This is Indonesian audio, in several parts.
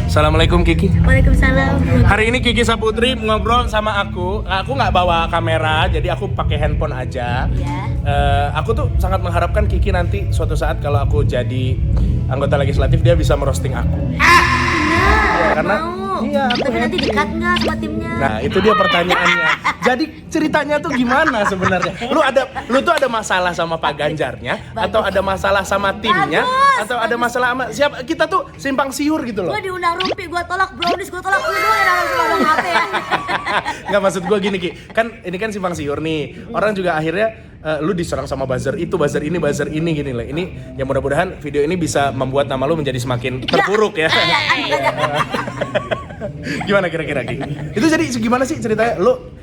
Assalamualaikum Kiki. Waalaikumsalam. Hari ini Kiki Saputri ngobrol sama aku. Aku nggak bawa kamera, jadi aku pakai handphone aja. Iya. Aku tuh sangat mengharapkan Kiki nanti suatu saat kalau aku jadi anggota legislatif dia bisa merosting aku. Ya, karena Mau. iya, aku Tapi nanti happy. di-cut nggak sama timnya? Nah, itu dia pertanyaannya. Jadi ceritanya tuh gimana sebenarnya? Lu tuh ada masalah sama Pak Ganjarnya atau ada masalah sama timnya atau ada masalah sama siapa? Kita tuh simpang siur gitu loh. Gue diundang Rumpi, gue tolak brownies, gue tolak lu doang yang harus ngomong HP ya. Nggak, maksud gue gini Ki, kan ini kan simpang siur nih. Orang juga akhirnya lu diserang sama buzzer itu, buzzer ini gini lah. Ini ya mudah-mudahan video ini bisa membuat nama lu menjadi semakin terpuruk ya. Gimana kira-kira Ki? Itu jadi gimana sih ceritanya? Lu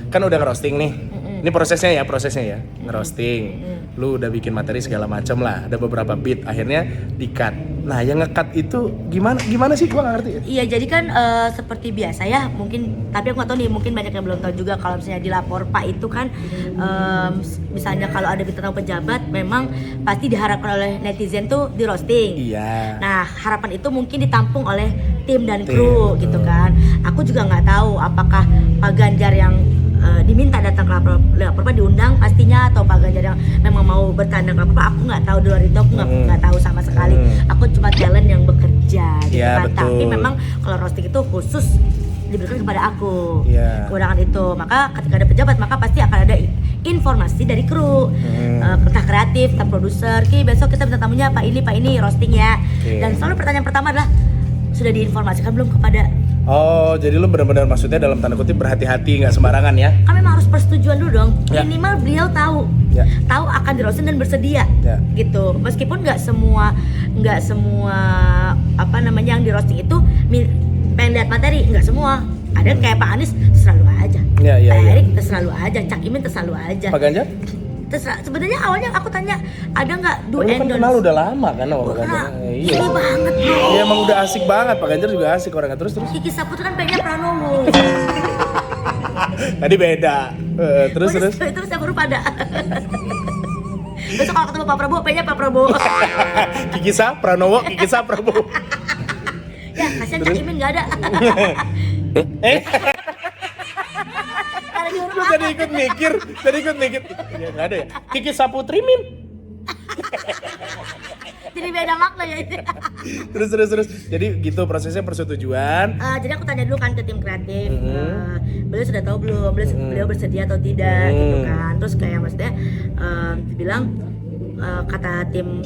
kan udah ngerosting nih. Ini prosesnya ya, ngerosting. Lu udah bikin materi segala macam lah. Ada beberapa beat, akhirnya di-cut. Nah, yang nge-cut itu gimana sih? Gua nggak ngerti. Iya, jadi kan seperti biasa ya, mungkin, tapi aku nggak tahu nih, mungkin banyak yang belum tahu juga kalau misalnya di lapor Pak itu kan, misalnya kalau ada bintang pejabat, memang pasti diharapkan oleh netizen tuh di roasting. Iya. Nah, harapan itu mungkin ditampung oleh tim dan kru gitu kan. Aku juga nggak tahu apakah Pak Ganjar yang diminta datang ke lapor Pak diundang pastinya, atau Pak Ganjar yang memang mau bertanda ke lapor Pak, aku nggak tahu. Di luar itu aku nggak tahu sama sekali. Aku cuma talent yang bekerja gitu Ya, kan. betul. Tapi memang kalau roasting itu khusus diberikan kepada aku, Ya. kewenangan itu. Maka ketika ada pejabat maka pasti akan ada informasi dari kru, entah kreatif, entah produser. Ki, besok kita minta tamunya Pak ini roasting ya. Dan selalu pertanyaan pertama adalah, sudah diinformasikan belum kepada. Oh, jadi lu benar-benar maksudnya dalam tanda kutip berhati-hati, nggak sembarangan ya? Kan memang harus persetujuan dulu dong. Ya. Minimal beliau tahu, Ya. tahu akan di roasting dan bersedia, Ya. gitu. Meskipun nggak semua apa namanya yang di roasting itu pengen lihat materi, nggak semua. Ada kayak Pak Anies terserah lu aja, Ya, ya, Pak ya. Erik terserah lu aja, Cak Imin terserah lu aja. Pak Ganjar? Terserah. Sebenarnya awalnya aku tanya ada nggak do Lu kan and kenal don'ts. udah lama kan sama Pak Ganjar? Iya. Ini banget bro. Iya, emang udah asik banget, Pak Ganjar juga asik orangnya. Terus. Kiki Saputri kan pengennya Pranowo. Tadi beda. Terus. Terus yang baru pada. Besok kalau ketemu Pak Prabowo, pengennya Pak Prabowo. Kikisa Pranowo, Kikisa Prabowo. Ya, kasihan Cak Imin nggak ada. Karena diurut Lu tadi ikut mikir. Ya nggak ada ya. Kiki Saputri Min. jadi beda makna ya. Terus. Jadi gitu prosesnya persetujuan. Jadi aku tanya dulu kan ke tim kreatif, beliau sudah tahu belum, beliau bersedia atau tidak gitu kan. Terus kayak maksudnya bilang kata tim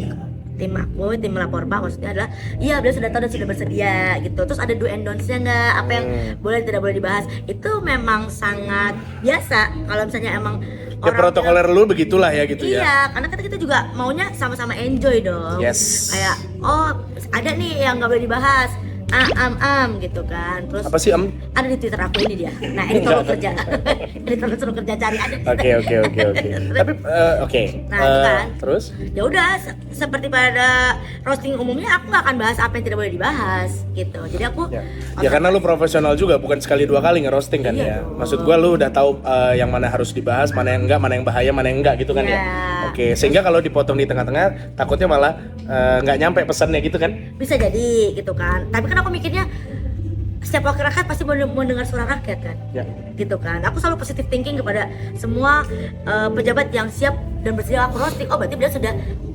aku, tim lapor Pak, maksudnya adalah iya beliau sudah tahu dan sudah bersedia gitu. Terus ada do and don'ts-nya nggak, apa yang boleh dan tidak boleh dibahas. Itu memang sangat biasa kalau misalnya emang Ya protokoler lu begitulah ya gitu ya. Iya, karena kita juga maunya sama-sama enjoy dong. Yes. Kayak, oh ada nih yang nggak boleh dibahas, gitu kan. Terus Apa sih ada di Twitter aku ini dia. Nah ini tolong kerja, ini suruh kerja cari aja. Oke. Tapi oke. Nah, itu kan. Terus? Ya udah, seperti pada roasting umumnya aku nggak akan bahas apa yang tidak boleh dibahas gitu. Jadi aku Ya karena lu profesional juga, bukan sekali dua kali ngerosting kan Iya ya. dong. Maksud gua lu udah tahu yang mana harus dibahas, mana yang enggak, mana yang bahaya, mana yang enggak gitu kan Iya. ya. Oke, sehingga kalau dipotong di tengah-tengah takutnya malah nggak nyampe pesannya gitu kan. bisa jadi gitu kan. Tapi kan aku mikirnya setiap wakil rakyat pasti mau dengar suara rakyat kan. Ya. Gitu kan. Aku selalu positive thinking kepada semua pejabat yang siap dan bersedia aku roasting. Oh berarti dia sudah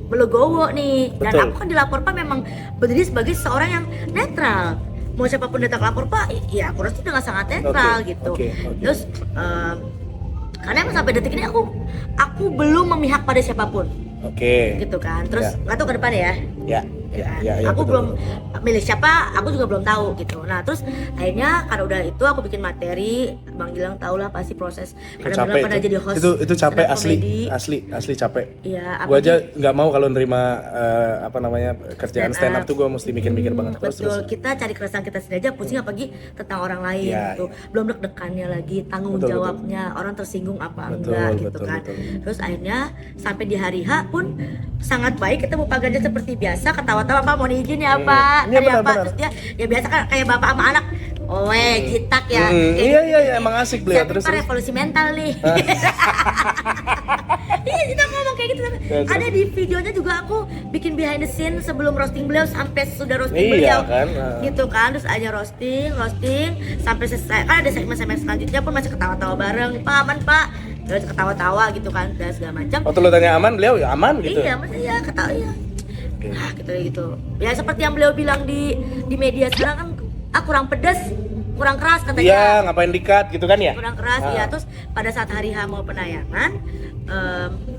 melegowo nih. Dan Betul. aku kan di lapor Pak memang berdiri sebagai seorang yang netral. Mau siapapun datang ke lapor Pak, ya aku roasting dengan sangat netral Oke, gitu. oke. Terus karena emang sampai detik ini aku belum memihak pada siapapun Oke. gitu kan. Terus nggak tahu ke depan ya. Ya. Aku betul. belum milih siapa, aku juga belum tahu gitu. Nah terus akhirnya karena udah itu aku bikin materi, Bang Gilang tau lah pasti proses. Karena Capek Gilang pernah itu. jadi host. Itu capek stand up asli comedy. capek. Iya. Gua aja nggak mau kalau nerima kerjaan stand up tuh gua mesti mikir-mikir banget. Betul, kita cari keresahan kita sendiri aja, pusing apalagi tentang orang lain Ya, gitu. Belum deg-degannya lagi, tanggung Betul, jawabnya, orang tersinggung apa Betul, enggak gitu betul, kan. betul. Terus akhirnya sampai di hari H pun sangat baik, ketemu Pak Ganjar seperti biasa, ketawa-tawa Pak mau izin ya Pak. Iya, Tadi benar, apa? benar. Terus dia ya biasa kan kayak bapak sama anak. Jitak ya. Iya emang asik beliau. Terus revolusi mental nih. Ya, Ada di videonya juga aku bikin behind the scene sebelum roasting beliau sampai sudah roasting Iya, beliau. kan? Gitu kan, terus aja roasting sampai selesai. Kan ada segmen-segmen selanjutnya pun masih ketawa-tawa bareng. Pak, aman Pak. Terus ketawa-tawa gitu kan, dan segala macam. Waktu lu tanya aman, beliau ya aman gitu. Iya, maksudnya ya ketawa ya. Nah, gitu. Ya seperti yang beliau bilang di media sekarang kan, kurang pedas, kurang keras katanya. Iya, ngapain dikat gitu kan ya? Kurang keras ya. Terus pada saat hari H mau penayangan,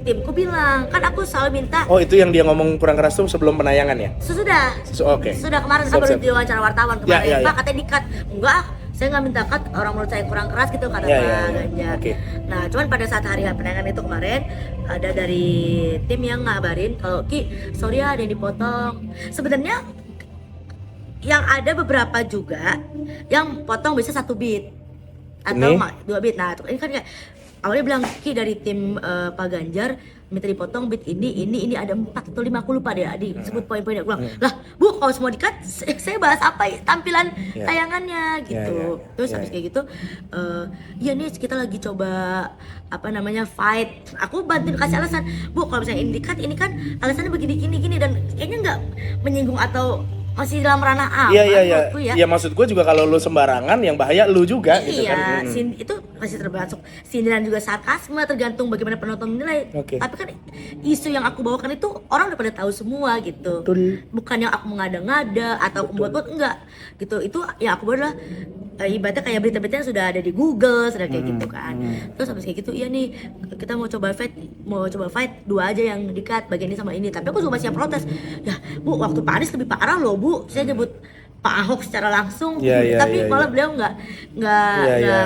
timku bilang, kan aku selalu minta. Oh, itu yang dia ngomong kurang keras tuh sebelum penayangan ya? Sudah. Oke. Sudah kemarin kan Siap, baru siap. diwawancara wartawan kemarin. Ya. Pak katanya dikat. Enggak, saya nggak minta cut, orang menurut saya kurang keras gitu kata Ya, Pak ya. Ganjar. Oke. Nah, cuman pada saat hari H penayangan itu kemarin ada dari tim yang ngabarin kalau Ki, sorry ya ada yang dipotong. Sebenarnya yang ada beberapa juga yang potong bisa 1 bit atau Ini? 2 bit. Nah, ini kan kayak awalnya bilang Ki dari tim Pak Ganjar minta dipotong bit ini ada 4 atau 5 aku lupa deh disebut poin-poinnya. Aku bilang, lah Bu kalau semua di-cut saya bahas apa ya tampilan Ya. tayangannya gitu. Ya. Terus habis kayak gitu iya nih kita lagi coba fight. Aku bantuin kasih alasan, Bu kalau misalnya ini di-cut ini kan alasannya begini gini dan kayaknya nggak menyinggung atau masih dalam ranah aman Iya. menurutku ya. Iya, maksud gue juga kalau lu sembarangan yang bahaya lu juga gitu kan. Iya, itu masih termasuk sindiran juga sarkasme, tergantung bagaimana penonton menilai. Oke. Tapi kan isu yang aku bawakan itu orang udah pada tahu semua gitu. Betul. Bukan yang aku mengada-ngada atau membuat-buat enggak gitu. Itu yang aku buat adalah ibaratnya kayak berita-berita yang sudah ada di Google, sudah kayak gitu kan. Terus habis kayak gitu, iya nih kita mau coba fight 2 aja yang di-cut bagian ini sama ini. Tapi aku juga masih yang protes. Ya, Bu, waktu Pak Anies lebih parah loh, Bu. Saya nyebut Pak Ahok secara langsung, tapi malah beliau nggak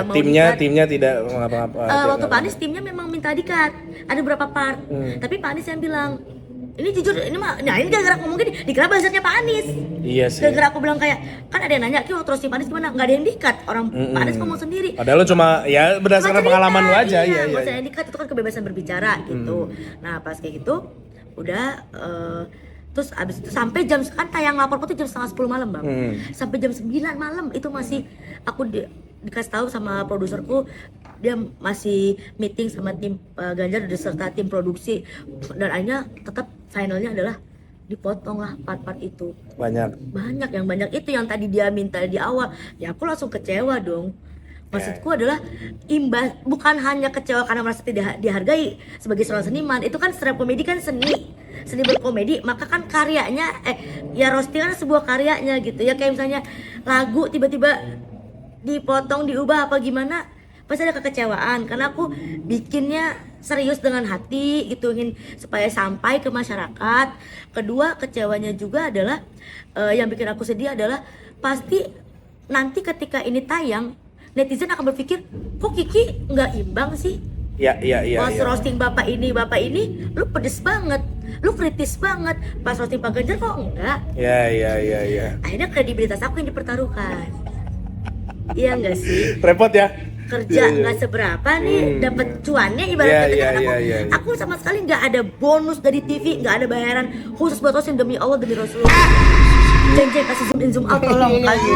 mau di-cut. Timnya tidak mengapa-ngapa. Waktu Pak Anies timnya memang minta di-cut. Ada beberapa part. Tapi Pak Anies yang bilang, ini jujur, ini gara-gara ngomong gini, dikira buzzernya Pak Anies. Iya sih. Gara-gara aku bilang kayak, kan ada yang nanya, Ki waktu roasting Pak Anies gimana? Nggak ada yang di-cut, orang Pak Anies ngomong sendiri. Padahal lu cuma ya berdasarkan Cuma pengalaman lu aja. Iya, Iya. maksudnya yang di-cut itu kan kebebasan berbicara gitu. Nah pas kayak gitu, udah terus abis itu sampai jam kan tayang lapor itu jam 9:30 malam Bang. Sampai jam 9 malam itu masih aku dikasih tahu sama produserku, dia masih meeting sama tim Ganjar beserta tim produksi, dan akhirnya tetap finalnya adalah dipotong lah part-part itu. Banyak itu yang tadi dia minta di awal, ya aku langsung kecewa dong. Maksudku adalah imbas, bukan hanya kecewa karena merasa tidak dihargai sebagai seorang seniman. Itu kan stand up komedi kan seni berkomedi, maka kan karyanya ya roasting kan sebuah karyanya gitu ya. Kayak misalnya lagu tiba-tiba dipotong, diubah apa gimana, pasti ada kekecewaan karena aku bikinnya serius dengan hati gitu, ingin supaya sampai ke masyarakat. Kedua, kecewanya juga adalah yang bikin aku sedih adalah pasti nanti ketika ini tayang netizen akan berpikir, kok Kiki nggak imbang sih? Iya. Pas roasting bapak ini, lu pedes banget, lu kritis banget. Pas roasting Pak Ganjar kok enggak? Iya. Akhirnya kredibilitas aku yang dipertaruhkan. Iya enggak sih? Repot ya. Kerja nggak seberapa nih, dapat cuannya ibaratnya. Aku sama sekali nggak ada bonus dari TV, nggak ada bayaran khusus buat roasting, demi Allah demi Rasulullah. Jeng kasih zoom in zoom out tolong kasih.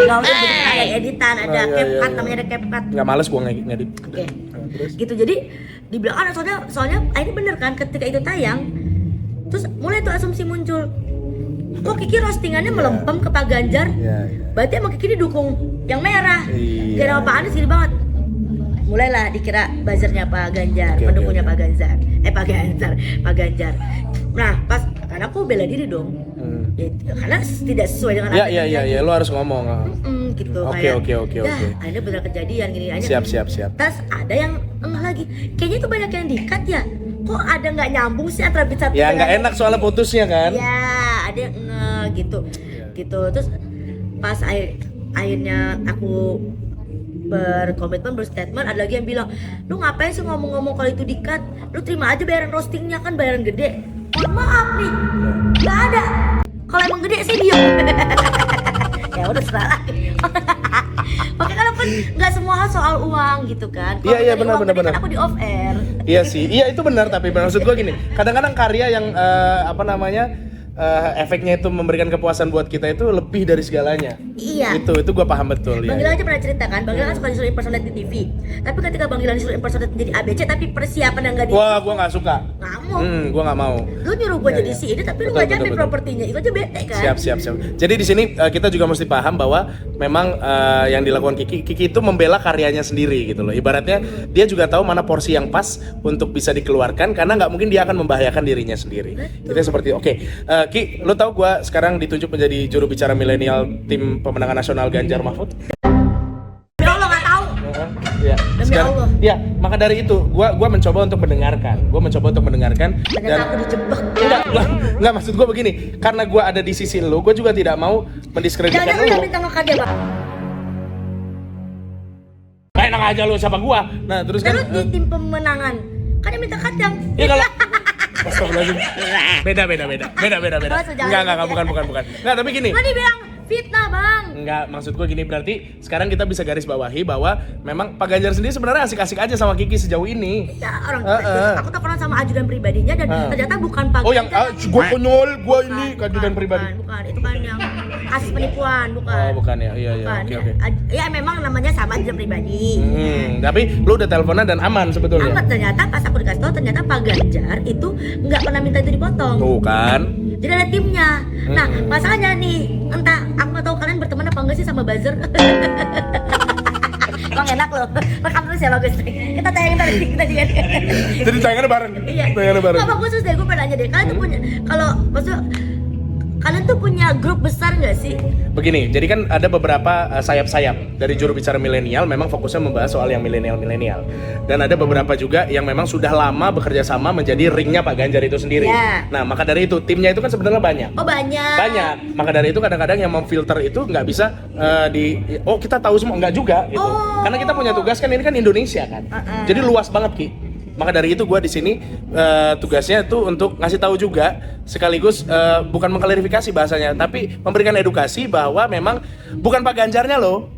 Nggak usah ada editan, ada CapCut, namanya ada CapCut. Nggak males gua ngedit. Oke. Gitu, jadi dibilang soalnya ini bener kan, ketika itu tayang terus mulai tuh asumsi muncul, kok Kiki roastingannya melempem ke Pak Ganjar, berarti emang Kiki didukung yang merah. Gara Pak Anies gini banget, mulailah dikira buzzernya Pak Ganjar, pendukungnya Pak Ganjar. Pak Ganjar. Nah pas karena aku bela diri dong, ya, karena tidak sesuai dengan apa yang Iya, lu harus ngomong. gitu. Oke. Akhirnya benar kejadian gini aja. Siap. Terus ada yang lagi, kayaknya itu banyak yang di-cut ya. Kok ada nggak nyambung sih antara bit satu? Ya nggak enak soalnya putusnya kan. Ya ada yang gitu. Terus pas akhirnya aku berkomitmen, berstatement, ada lagi yang bilang, lu ngapain sih ngomong-ngomong kalau itu di-cut? Lu terima aja bayaran roastingnya, kan bayaran gede. Mohon maaf nih, nggak ada. Kalau emang gede sih diem. Ya udah salah. Makanya kan pun nggak semua hal soal uang gitu kan. Iya benar. Kan aku di off air. Iya sih, itu benar, tapi maksud gua gini, kadang-kadang karya yang efeknya itu memberikan kepuasan buat kita itu lebih dari segalanya. Iya. Itu gua paham betul. Bang Gilang aja pernah cerita kan, Bang Gilang kan suka disuruh impersonate di TV. Tapi ketika Bang Gilang disuruh impersonate menjadi ABC, tapi persiapan yang nggak Wah, gua nggak suka. Nggak mau. Gua nggak mau. Lu nyuruh gua Iya, jadi iya. si ini tapi lu Betul, nggak betul, jamin betul. propertinya, itu aja bete kan. Siap. Jadi di sini kita juga mesti paham bahwa memang yang dilakukan Kiki itu membela karyanya sendiri gitu loh. Ibaratnya dia juga tahu mana porsi yang pas untuk bisa dikeluarkan karena nggak mungkin dia akan membahayakan dirinya sendiri. Itu seperti Ki, lo tahu gua sekarang ditunjuk menjadi juru bicara milenial tim pemenangan nasional Ganjar Mahfud? Demi Allah nggak tahu. Iya. Demi Allah. Iya, maka dari itu gua mencoba untuk mendengarkan. Ternyata aku dijebak. Enggak, maksud gua begini, karena gua ada di sisi lo, gua juga tidak mau mendiskreditkan Jangan lu yang lo. minta ngekat dia, Bang. Enak aja lu sama gua. Nah, terus Dan kan lu di tim pemenangan. Kan yang minta kadang. iya kalau Astagfirullahaladzim. Beda. Oh, sejalan Enggak, ya. bukan. Enggak, tapi gini. Gua dibilang fitnah, Bang. Enggak, maksud gue gini, berarti sekarang kita bisa garis bawahi bahwa memang Pak Ganjar sendiri sebenarnya asik-asik aja sama Kiki sejauh ini. Ya orang aku teleponan sama ajudan pribadinya dan ternyata bukan Pak Oh, yang Ganjar. gue konyol, gue ini Bukan, ajudan pribadi. Bukan, itu kan yang kasus penipuan, bukan. Oh, bukan ya. Iya, Bukan. oke. Ya memang namanya sama ajudan pribadi. Tapi lu udah teleponan dan aman sebetulnya. Amat ternyata pas aku dikasih tahu ternyata Pak Ganjar itu nggak pernah minta itu dipotong. Tuh kan. Jadi ada timnya. Nah, masalahnya nih, entah aku nggak tahu kalian berteman apa enggak sih sama buzzer. Bang enak loh. Rekam terus ya bagus. Kita tayangin tadi kita juga. Jadi tayangannya bareng. Iya. Tayangannya bareng. Nggak, khusus deh, gue pengen nanya deh. Kalian tuh punya, kalau maksudnya kalian tuh punya grup besar nggak sih? Begini, jadi kan ada beberapa sayap-sayap dari juru bicara milenial memang fokusnya membahas soal yang milenial. Dan ada beberapa juga yang memang sudah lama bekerja sama menjadi ringnya Pak Ganjar itu sendiri. Ya. Nah, maka dari itu timnya itu kan sebenarnya banyak. Oh banyak. Banyak. Maka dari itu kadang-kadang yang memfilter itu nggak bisa kita tahu semua, nggak juga gitu. Oh. Karena kita punya tugas kan, ini kan Indonesia kan. Jadi luas banget Ki. Maka dari itu gue di sini tugasnya itu untuk ngasih tahu juga, sekaligus bukan mengklarifikasi bahasanya, tapi memberikan edukasi bahwa memang bukan Pak Ganjarnya loh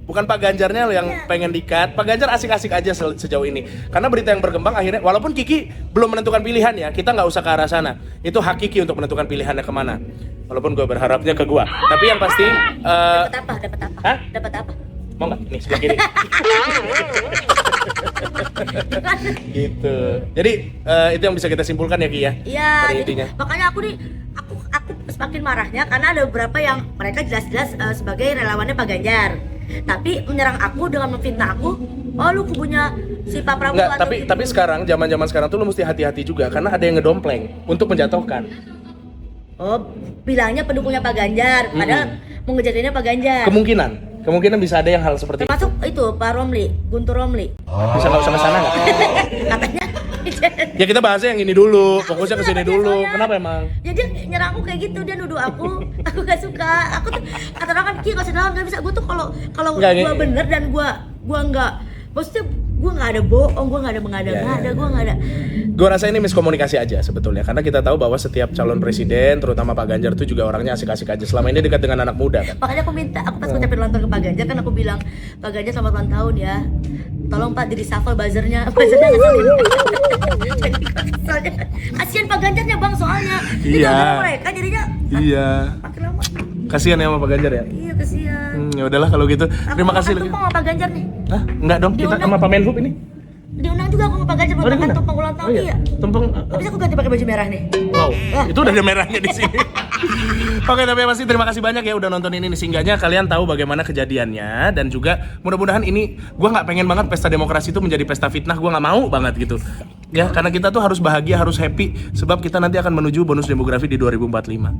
yang pengen di-cut. Pak Ganjar asik-asik aja sejauh ini. Karena berita yang berkembang akhirnya, walaupun Kiki belum menentukan pilihan ya, kita nggak usah ke arah sana. Itu hak Kiki untuk menentukan pilihannya kemana. Walaupun gue berharapnya ke gue. Tapi yang pasti, Dapat apa? Hah? Dapat apa? mau nggak? Nih sebelah kiri. Gitu. Jadi itu yang bisa kita simpulkan ya Ki ya. Iya, pada jadi intinya. makanya aku semakin marahnya karena ada beberapa yang mereka jelas-jelas sebagai relawannya Pak Ganjar. Tapi menyerang aku dengan memfitnah aku, oh lu kubunya si Pak Prabowo Enggak, atau tapi sekarang zaman sekarang tuh lu mesti hati-hati juga karena ada yang ngedompleng untuk menjatuhkan. oh, bilangnya pendukungnya Pak Ganjar, padahal mau ngejadinya Pak Ganjar. Kemungkinan bisa ada yang hal seperti itu. Termasuk itu Pak Romli, Guntur Romli. Bisa nggak usah ke sana nggak? Katanya Ya kita bahasnya yang ini dulu, fokusnya ke sini dulu. Soalnya- Kenapa emang? Ya dia nyerang aku kayak gitu, dia nuduh aku gak suka. Aku tuh kata orang kan Ki gak usah doang, gak bisa. Gue tuh kalau Nggak, gue bener dan gue nggak, maksudnya gue nggak ada bohong, gue nggak ada mengada-ngada, gue nggak ada. Gue rasa ini miskomunikasi aja sebetulnya, karena kita tahu bahwa setiap calon presiden, terutama Pak Ganjar itu juga orangnya asik-asik aja. Selama ini dekat dengan anak muda kan. Makanya aku pas ngucapin ulang tahun ke Pak Ganjar kan aku bilang, Pak Ganjar selamat ulang tahun ya. Tolong Pak di reshuffle buzzernya ngeselin. Soalnya kasihan Pak Ganjarnya Bang soalnya. Ini Iya. gara-gara mereka jadinya Iya. makin lama. Kasihan ya sama Pak Ganjar ya. Iya kasihan. Ya udahlah kalau gitu. Terima kasih Aku lagi. tumpang sama Pak Ganjar nih. Hah? Enggak dong, kita Diundang. sama Pak Menhub ini. Diundang juga aku sama Pak Ganjar buat makan tumpeng ulang tahun iya. Tumpeng. Habis aku ganti pakai baju merah nih. Wow, itu udah ada merahnya di sini. Oke, tapi pasti terima kasih banyak ya udah nonton ini. Sehingga kalian tahu bagaimana kejadiannya dan juga mudah-mudahan ini gua nggak pengen banget pesta demokrasi itu menjadi pesta fitnah. Gua nggak mau banget gitu. Ya, karena kita tuh harus bahagia, harus happy sebab kita nanti akan menuju bonus demografi di 2045.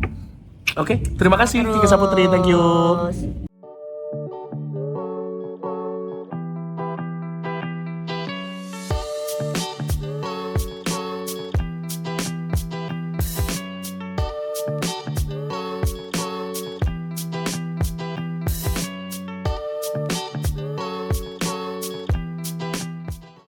Oke, terima kasih Kiki Saputri, thank you. Terus